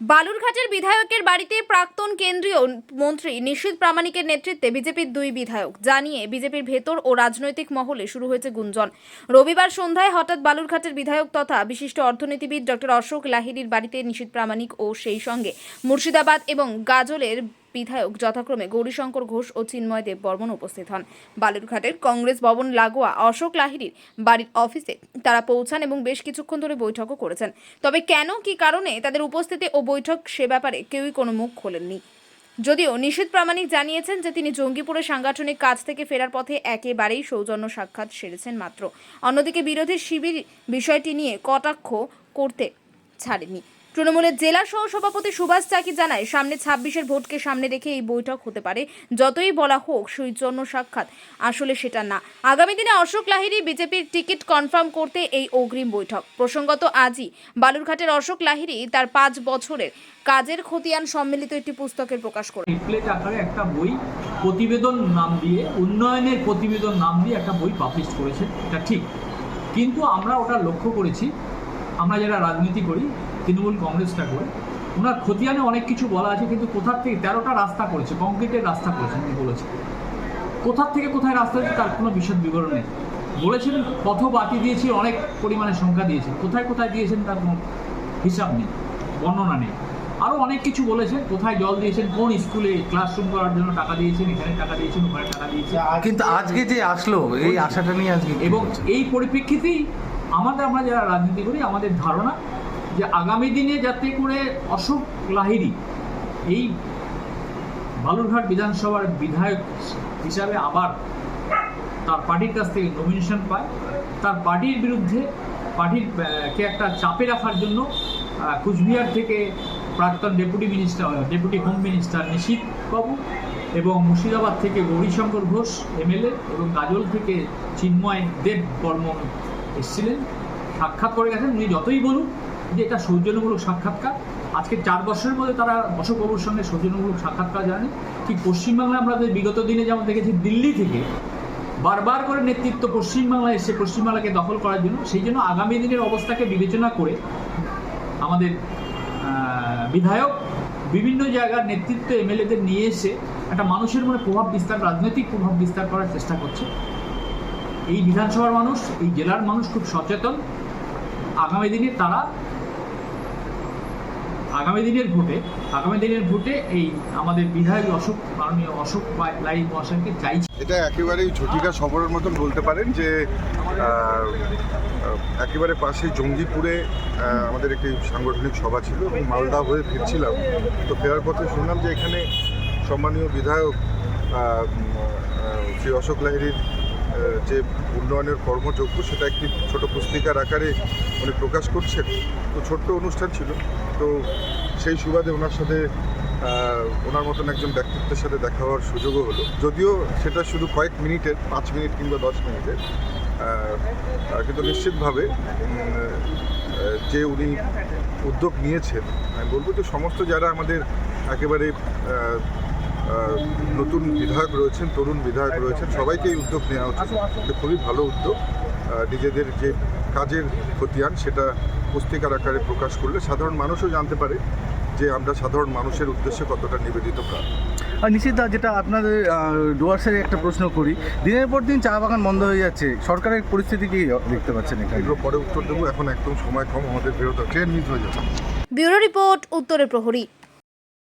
বালুরঘাটের বিধায়কের বাড়িতে প্রাক্তন কেন্দ্রীয় মন্ত্রী নিশীথ প্রামাণিকের নেতৃত্বে বিজেপির দুই বিধায়ক জানিয়ে বিজেপির ভেতর ও রাজনৈতিক মহলে শুরু হয়েছে গুঞ্জন। রবিবার সন্ধ্যায় হঠাৎ বালুরঘাটের বিধায়ক তথা বিশিষ্ট অর্থনীতিবিদ ডক্টর অশোক লাহিড়ীর বাড়িতে নিশীথ প্রামাণিক ও সেই সঙ্গে মুর্শিদাবাদ এবং গাজলের বিধায়ক যথাক্রমে গৌরীশঙ্কর ঘোষ ও চিন্ময় দেব বর্মন উপস্থিত হন। বালুরঘাটের কংগ্রেস ভবন লাগোয়া অশোক লাহিড়ীর বাড়ির অফিসে তারা পৌঁছান এবং বেশ কিছুক্ষণ ধরে বৈঠকও করেছেন। তবে কেন কি কারণে তাদের উপস্থিতি ও বৈঠক সে ব্যাপারে কেউই কোনো মুখ খোলেননি। যদিও নিশীথ প্রামাণিক জানিয়েছেন যে তিনি জঙ্গিপুরে সাংগঠনিক কাজ থেকে ফেরার পথে একেবারেই সৌজন্য সাক্ষাৎ সেরেছেন মাত্র। অন্যদিকে বিরোধী শিবির বিষয়টি নিয়ে কটাক্ষ করতে ছাড়েনি। তৃণমূলের জেলা সহ সভাপতি সুভাষ চাকি জানায়, সামনে 26-এর ভোটকে সামনে রেখে এই বৈঠক হতে পারে। যতই বলা হোক সৌজন্য সাক্ষাৎ, আসলে সেটা না। আগামী দিনে অশোক লাহিড়ী বিজেপির টিকিট কনফার্ম করতে এই অগ্রিম বৈঠক। প্রসঙ্গত আজই বালুরঘাটের অশোক লাহিড়ী তার 5 বছরের কাজের খতিয়ান সম্মিলিত একটি পুস্তকের প্রকাশ করে রিপ্লেট আকারে একটা বই প্রতিবেদন নাম দিয়ে, উন্নয়নের প্রতিবেদন নাম দিয়ে একটা বই পাবলিশ করেছেন। এটা ঠিক, কিন্তু আমরা ওটা লক্ষ্য করেছি, আমরা যারা রাজনীতি করি, তৃণমূল কংগ্রেসটা করি, ওনার খতিয়ানে অনেক কিছু বলা আছে, কিন্তু কোথার থেকে 13টা রাস্তা করেছে, কংক্রিটের রাস্তা করেছেন উনি বলেছেন। কোথার থেকে কোথায় রাস্তা হয়েছে তার কোনো বিশদ বিবরণ নেই। বলেছেন পথ বাতি দিয়েছি, অনেক পরিমাণে সংখ্যা দিয়েছেন, কোথায় কোথায় দিয়েছেন তার কোনো হিসাব নেই, বর্ণনা নেই। আরও অনেক কিছু বলেছেন, কোথায় জল দিয়েছেন, কোন স্কুলে ক্লাসরুম করার জন্য টাকা দিয়েছেন, এখানে টাকা দিয়েছেন, ওখানে টাকা দিয়েছেন। কিন্তু আজকে যে আসলো এই আশাটা নিয়ে আজকে, এবং এই পরিপ্রেক্ষিতেই আমরা যারা রাজনীতি করি, আমাদের ধারণা যে আগামী দিনে যাতে করে অশোক লাহিড়ী এই বালুরঘাট বিধানসভার বিধায়ক হিসাবে আবার তার পার্টির কাছ থেকে নমিনেশন পায়, তার পার্টির বিরুদ্ধে পার্টিকে একটা চাপে রাখার জন্য কুচবিহার থেকে প্রাক্তন ডেপুটি হোম মিনিস্টার নিশীথ বাবু, এবং মুর্শিদাবাদ থেকে গৌরীশঙ্কর ঘোষ এমএলএ, এবং গাজল থেকে চিন্ময় দেব বর্মন এসেছিলেন, সাক্ষাৎ করে গেছেন। উনি যতই বলুন যে এটা সৌজন্যমূলক সাক্ষাৎকার, আজকে 4 বছরের মধ্যে তারা অশোক বাবুর সঙ্গে সৌজন্যমূলক সাক্ষাৎকার জানেন। ঠিক পশ্চিমবাংলায় আমরা বিগত দিনে যেমন দেখেছি, দিল্লি থেকে বারবার করে নেতৃত্ব পশ্চিমবাংলায় এসে পশ্চিমবাংলাকে দখল করার জন্য, সেই জন্য আগামী দিনের অবস্থাকে বিবেচনা করে আমাদের বিধায়ক বিভিন্ন জায়গার নেতৃত্ব এমএলএদের নিয়ে এসে একটা মানুষের মনে প্রভাব বিস্তার, রাজনৈতিক প্রভাব বিস্তার করার চেষ্টা করছে। এই বিধানসভার মানুষ, এই জেলার মানুষ খুব সচেতন। আগামী দিনের ভোটে এই আমাদের বিধায়ক মাননীয় অশোক লাহিড়ী মহাশয়কে চাইছে। এটা একেবারেই ঝটিকা খবরের মতন বলতে পারেন যে একেবারে পাশে জঙ্গিপুরে আমাদের একটি সাংগঠনিক সভা ছিল এবং মালদা হয়ে ফিরছিলাম। তো ফেরার পথে শুনলাম যে এখানে সম্মানীয় বিধায়ক শ্রী অশোক লাহিড়ীর যে উন্নয়নের কর্মযজ্ঞ, সেটা একটি ছোট পুস্তিকার আকারে উনি প্রকাশ করছেন। তো ছোট্ট অনুষ্ঠান ছিল, তো সেই সুবাদে ওনার সাথে ওনার মতন একজন ব্যক্তিত্বের সাথে দেখা হওয়ার সুযোগও হলো। যদিও সেটা শুধু কয়েক মিনিটের, 5 মিনিট কিংবা 10 মিনিটের, কিন্তু নিশ্চিতভাবে যে উনি উদ্যোগ নিয়েছেন, আমি বলবো যে সমস্ত যারা আমাদের একেবারে নতুন বিধায়ক রয়েছেন, তরুণ বিধায়ক রয়েছেন, সবাইকে এই উদ্যোগ নেওয়া উচিত। এটা খুবই ভালো উদ্যোগ। নিজেদের যে কাজের খতিয়ান সেটা পুস্তিকার আকারে প্রকাশ করলে সাধারণ মানুষও জানতে পারে যে আমরা সাধারণ মানুষের উদ্দেশ্যে কতটা নিবেদিত প্রাণ। আর নিশ্চিত যেটা আপনাদের ডুয়ার্সের একটা প্রশ্ন করি, দিনের পর দিন চা বাগান বন্ধ হয়ে যাচ্ছে, সরকারের পরিস্থিতি কি দেখতে পাচ্ছেন? এগুলো পরে উত্তর দেবো, এখন একদম সময় কম, আমাদের বেরোতে ট্রেন মিস হয়ে যাচ্ছে। ব্যুরো রিপোর্ট, উত্তরের প্রহরী।